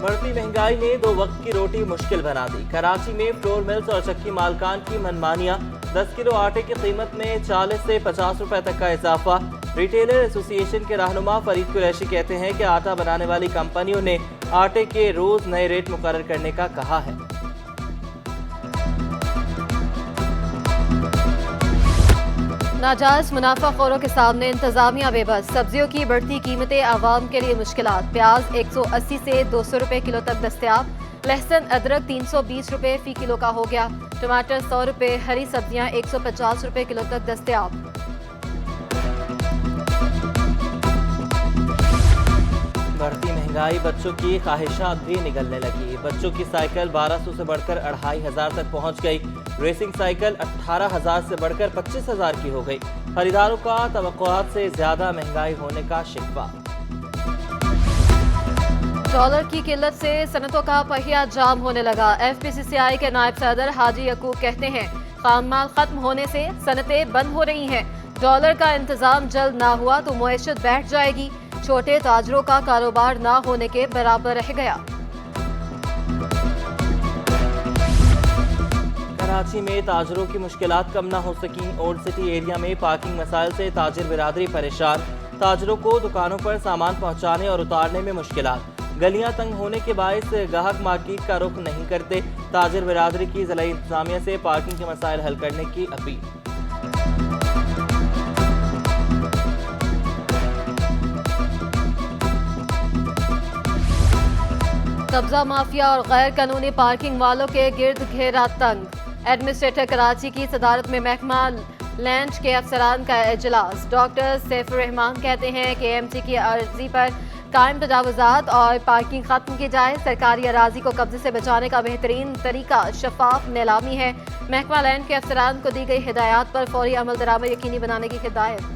بڑھتی مہنگائی نے دو وقت کی روٹی مشکل بنا دی۔ کراچی میں فلور ملز اور چکی مالکان کی منمانیاں، 10 کلو آٹے کی قیمت میں 40 سے 50 روپے تک کا اضافہ۔ ریٹیلر ایسوسی ایشن کے رہنما فرید قریشی کہتے ہیں کہ آٹا بنانے والی کمپنیوں نے آٹے کے روز نئے ریٹ مقرر کرنے کا کہا ہے۔ ناجائز منافع خوروں کے سامنے انتظامیہ بے بس، سبزیوں کی بڑھتی قیمتیں عوام کے لیے مشکلات۔ پیاز 180 سے 200 روپے کلو تک دستیاب، لہسن ادرک 320 روپے فی کلو کا ہو گیا، ٹماٹر 100 روپے، ہری سبزیاں 150 روپے کلو تک دستیاب۔ بڑھتی مہنگائی بچوں کی خواہشات بھی نگلنے لگی۔ بچوں کی سائیکل 1200 سے بڑھ کر 2500 تک پہنچ گئی۔ ریسنگ سائیکل 18,000 سے بڑھ کر 25,000 کی ہو گئی۔ خریداروں کا توقعات سے زیادہ مہنگائی ہونے کا شکوہ۔ ڈالر کی قلت سے صنعتوں کا پہیہ جام ہونے لگا۔ ایف پی سی سی آئی کے نائب صدر حاجی یعقوب کہتے ہیں خام مال ختم ہونے سے صنعتیں بند ہو رہی ہیں۔ ڈالر کا انتظام جلد نہ ہوا تو معیشت بیٹھ جائے گی، چھوٹے تاجروں کا کاروبار نہ ہونے کے برابر رہ گیا۔ کراچی میں تاجروں کی مشکلات کم نہ ہو سکیں۔ اولڈ سٹی ایریا میں پارکنگ مسائل سے تاجر برادری پریشان۔ تاجروں کو دکانوں پر سامان پہنچانے اور اتارنے میں مشکلات۔ گلیاں تنگ ہونے کے باعث گاہک مارکیٹ کا رخ نہیں کرتے۔ تاجر برادری کی ضلعی انتظامیہ سے پارکنگ کے مسائل حل کرنے کی اپیل۔ قبضہ مافیا اور غیر قانونی پارکنگ والوں کے گرد گھیرا تنگ۔ ایڈمنسٹریٹر کراچی کی صدارت میں محکمہ لینڈ کے افسران کا اجلاس۔ ڈاکٹر سیف الرحمان کہتے ہیں کہ ایم ٹی کی عرضی پر قائم تجاوزات اور پارکنگ ختم کی جائے۔ سرکاری اراضی کو قبضے سے بچانے کا بہترین طریقہ شفاف نیلامی ہے۔ محکمہ لینڈ کے افسران کو دی گئی ہدایات پر فوری عمل درآمد یقینی بنانے کی ہدایت۔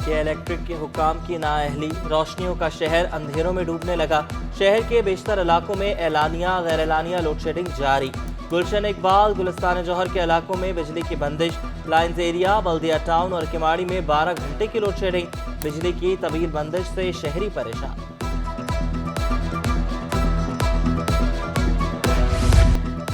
کہ الیکٹرک کے حکام کی نااہلی، روشنیوں کا شہر اندھیروں میں ڈوبنے لگا۔ شہر کے بیشتر علاقوں میں اعلانیہ غیر اعلانیہ لوڈ شیڈنگ جاری۔ گلشن اقبال، گلستان جوہر کے علاقوں میں بجلی کی بندش۔ لائنز ایریا، بلدیہ ٹاؤن اور کماڑی میں 12 گھنٹے کی لوڈ شیڈنگ۔ بجلی کی طویل بندش سے شہری پریشان۔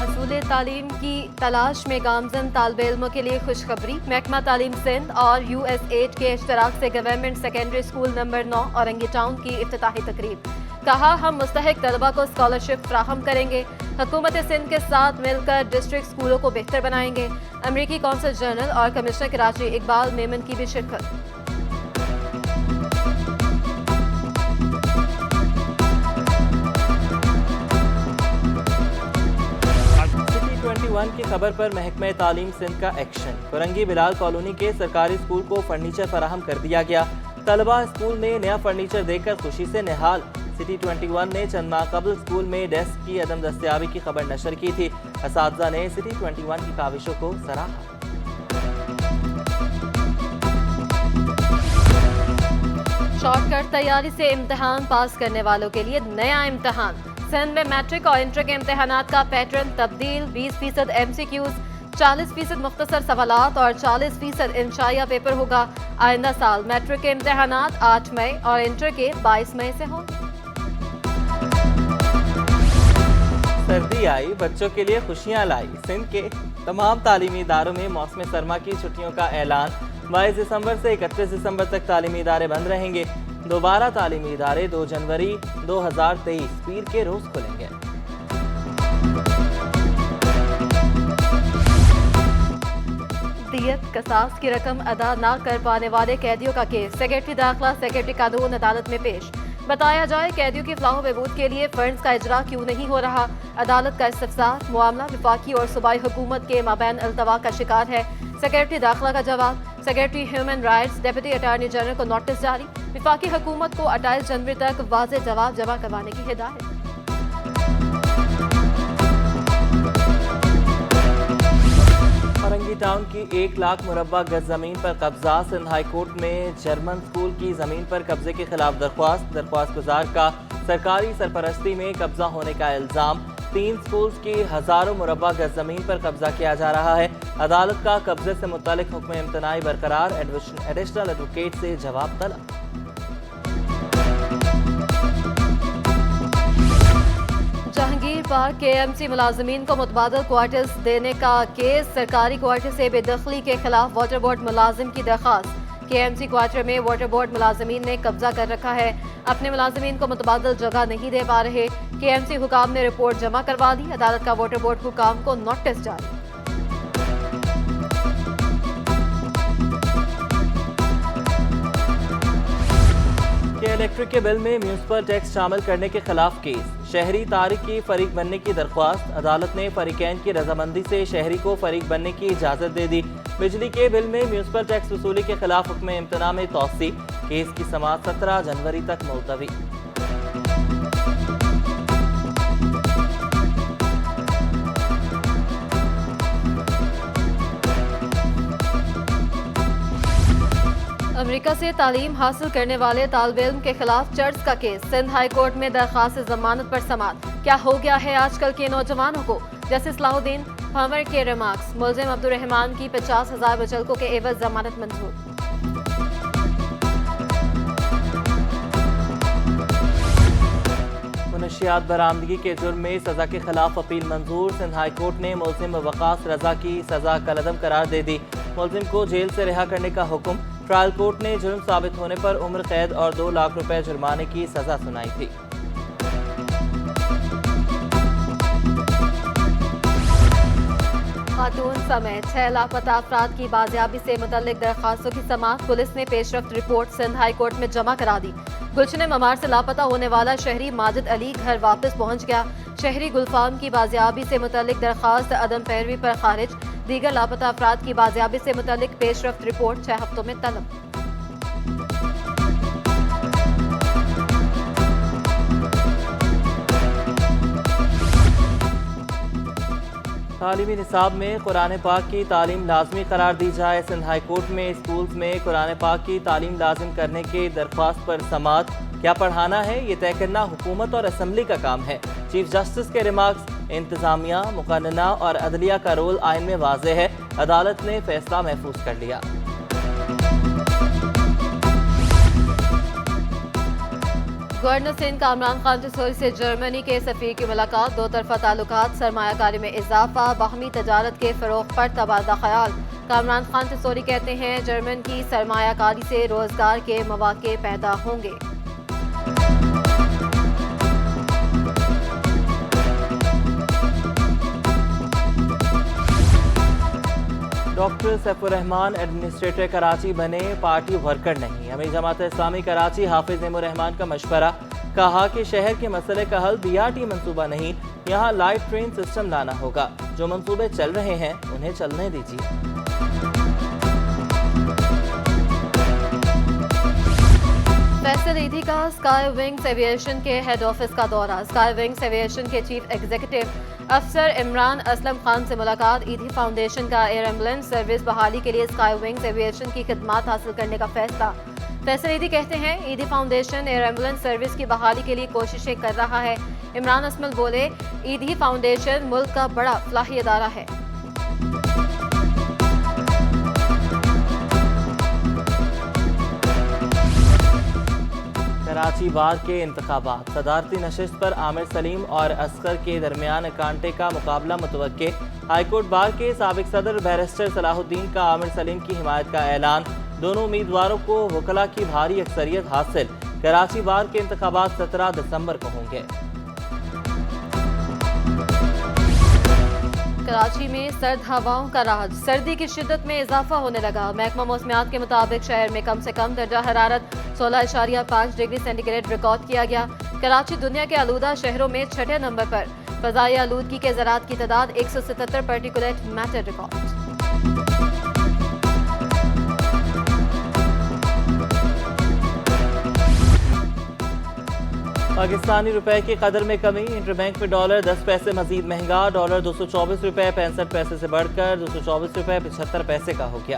حصول تعلیم کی تلاش میں گامزن طالب علموں کے لیے خوشخبری۔ محکمہ تعلیم سندھ اور یو ایس ایڈ کے اشتراک سے government secondary school number 9 Orangi town کی افتتاحی تقریب۔ کہا ہم مستحق طلبہ کو اسکالرشپ فراہم کریں گے، حکومت سندھ کے ساتھ مل کر ڈسٹرکٹ اسکولوں کو بہتر بنائیں گے۔ امریکی کونسل جنرل اور کمشنر کراچی اقبال میمن کی بھی شرکت۔ سٹی 21 کی خبر پر محکمہ تعلیم سندھ کا ایکشن۔ فرنگی بلال کالونی کے سرکاری اسکول کو فرنیچر فراہم کر دیا گیا۔ طلبہ اسکول میں نیا فرنیچر دیکھ کر خوشی سے نہال۔ سٹی 21 نے چند ماہ قبل اسکول میں ڈیسک کی عدم دستیابی کی خبر نشر کی تھی۔ اساتذہ نے سٹی 21 کی کاوشوں کو سراہا۔ شارٹ کٹ تیاری سے امتحان پاس کرنے والوں کے لیے نیا امتحان۔ سندھ میں میٹرک اور انٹر کے امتحانات کا پیٹرن تبدیل۔ 20% ایم سی کیوز، 40% مختصر سوالات اور 40% انشائیہ پیپر ہوگا۔ آئندہ سال میٹرک کے امتحانات 8 مئی اور انٹر کے 22 مئی سے ہوں گے۔ سردی آئی، بچوں کے لیے خوشیاں لائی۔ سندھ کے تمام تعلیمی اداروں میں موسم سرما کی چھٹیوں کا اعلان۔ 22 دسمبر سے 31 دسمبر تک تعلیمی ادارے بند رہیں گے۔ دوبارہ تعلیمی ادارے 2 جنوری 2023 پیر کے روز کھلیں گے۔ دیت قصاص کی رقم ادا نہ کر پانے والے قیدیوں کا کیس۔ سیکرٹری داخلہ سیکرٹری قانون عدالت میں پیش۔ بتایا جائے قیدیوں کی فلاح و بہبود کے لیے فنڈز کا اجرا کیوں نہیں ہو رہا۔ عدالت کا استفسار، معاملہ وفاقی اور صوبائی حکومت کے مابین التوا کا شکار ہے۔ سیکرٹری داخلہ کا جواب، secretary human rights deputy attorney general کو نوٹس جاری۔ وفاقی حکومت کو 28 جنوری تک واضح جواب جمع کروانے کی ہدایت۔ فرنگی ٹاؤن کی 1 لاکھ مربع گز زمین پر قبضہ۔ سندھ ہائی کورٹ میں جرمن اسکول کی زمین پر قبضے کے خلاف درخواست گزار کا سرکاری سرپرستی میں قبضہ ہونے کا الزام۔ 3 اسکولز کی ہزاروں مربع گز زمین پر قبضہ کیا جا رہا ہے۔ عدالت کا قبضے سے متعلق حکم امتناعی برقرار۔ ایڈیشنل ایڈوکیٹ سے جواب طلب۔ پارک KMC ملازمین کو متبادل کوارٹرز دینے کا کیس، سرکاری کوارٹر سے بے دخلی کے خلاف واٹر بورڈ ملازم کی درخواست۔ KMC کوارٹر میں واٹر بورڈ ملازمین نے قبضہ کر رکھا ہے، اپنے ملازمین کو متبادل جگہ نہیں دے پا رہے۔ KMC حکام نے رپورٹ جمع کروا دی، عدالت کا واٹر بورڈ حکام کو نوٹس جاری۔ الیکٹرک کے بل میں میونسپل ٹیکس شامل کرنے کے خلاف کیس، شہری طارق کی فریق بننے کی درخواست، عدالت نے فریقین کی رضامندی سے شہری کو فریق بننے کی اجازت دے دی۔ بجلی کے بل میں میونسپل ٹیکس وصولی کے خلاف حکم امتناع میں توسیع، کیس کی سماعت 17 جنوری تک ملتوی۔ امریکہ سے تعلیم حاصل کرنے والے طالب علم کے خلاف چرچ کا کیس، سندھ ہائی کورٹ میں درخواست ضمانت پر سماعت۔ کیا ہو گیا ہے آج کل کے نوجوانوں کو؟ جسٹس صلاح الدین بھنور کے ریمارکس، ملزم عبدالرحمان کی 50,000 مچلقوں کے عوض ضمانت منظور۔ منشیات برآمدگی کے جرم میں سزا کے خلاف اپیل منظور، سندھ ہائی کورٹ نے ملزم وقاص رضا کی سزا کالعدم قرار دے دی، ملزم کو جیل سے رہا کرنے کا حکم۔ ٹرائل کورٹ نے جرم ثابت ہونے پر عمر قید اور 2 لاکھ روپے جرمانے کی سزا سنائی تھی۔ خاتون سمیت 6 لاپتہ افراد کی بازیابی سے متعلق درخواستوں کی سماعت، پولیس نے پیش رفت رپورٹ سندھ ہائی کورٹ میں جمع کرا دی۔ گلشن ممار سے لاپتہ ہونے والا شہری ماجد علی گھر واپس پہنچ گیا، شہری گلفام کی بازیابی سے متعلق درخواست عدم پیروی پر خارج، دیگر لاپتہ افراد کی بازیابی سے متعلق پیش رفت رپورٹ 6 ہفتوں میں طلب۔ تعلیمی نصاب میں قرآن پاک کی تعلیم لازمی قرار دی جائے، سندھ ہائی کورٹ میں اسکولز میں قرآن پاک کی تعلیم لازم کرنے کے درخواست پر سماعت۔ کیا پڑھانا ہے یہ طے کرنا حکومت اور اسمبلی کا کام ہے، چیف جسٹس کے ریمارکس۔ انتظامیہ، مقننہ اور عدلیہ کا رول آئین میں واضح ہے، عدالت نے فیصلہ محفوظ کر لیا۔ گورنر سندھ کامران خان ٹسوری سے جرمنی کے سفیر کی ملاقات، 2 طرفہ تعلقات، سرمایہ کاری میں اضافہ، باہمی تجارت کے فروغ پر تبادلہ خیال۔ کامران خان ٹسوری کہتے ہیں جرمن کی سرمایہ کاری سے روزگار کے مواقع پیدا ہوں گے۔ ڈاکٹر سیف الرحمان ایڈمنسٹریٹر کراچی بنے، پارٹی ورکر نہیں، امیر جماعت اسلامی کراچی حافظ نعیم الرحمان کا مشورہ، کہا کہ شہر کے مسئلے کا حل BRT منصوبہ نہیں، یہاں لائٹ ٹرین سسٹم لانا ہوگا، جو منصوبے چل رہے ہیں انہیں چلنے دیجیے۔ فیصل ایدھی کا اسکائی ونگز ایویشن کے ہیڈ آفس کا دورہ، اسکائی ونگز ایویشن کے چیف ایگزیکٹو افسر عمران اسلم خان سے ملاقات، ایدھی فاؤنڈیشن کا ایئر ایمبولینس سروس بحالی کے لیے اسکائی ونگز ایویشن کی خدمات حاصل کرنے کا فیصلہ۔ فیصل ایدھی کہتے ہیں Edhi foundation air ambulance service کی بحالی کے لیے کوششیں کر رہا ہے۔ عمران اسمل بولے ایدھی فاؤنڈیشن ملک کا بڑا فلاحی ادارہ ہے۔ کراچی بار کے انتخابات، صدارتی نشست پر عامر سلیم اور اصغر کے درمیان کانٹے کا مقابلہ متوقع، ہائی کورٹ بار کے سابق صدر بیرسٹر صلاح الدین کا عامر سلیم کی حمایت کا اعلان، دونوں امیدواروں کو وکلاء کی بھاری اکثریت حاصل، کراچی بار کے انتخابات 17 دسمبر کو ہوں گے۔ کراچی میں سرد ہواؤں کا راج، سردی کی شدت میں اضافہ ہونے لگا، محکمہ موسمیات کے مطابق شہر میں کم سے کم درجہ حرارت 16.5 ڈگری سینٹی گریڈ ریکارڈ کیا گیا۔ کراچی دنیا کے آلودہ شہروں میں 6 نمبر پر، فضائی آلودگی کے ذرات کی تعداد 177 پارٹیکولیٹ میٹر ریکارڈ۔ پاکستانی روپے کی قدر میں کمی، انٹر بینک میں ڈالر 10 پیسے مزید مہنگا، ڈالر 224 روپے 65 پیسے سے بڑھ کر 224 روپے 75 پیسے کا ہو گیا۔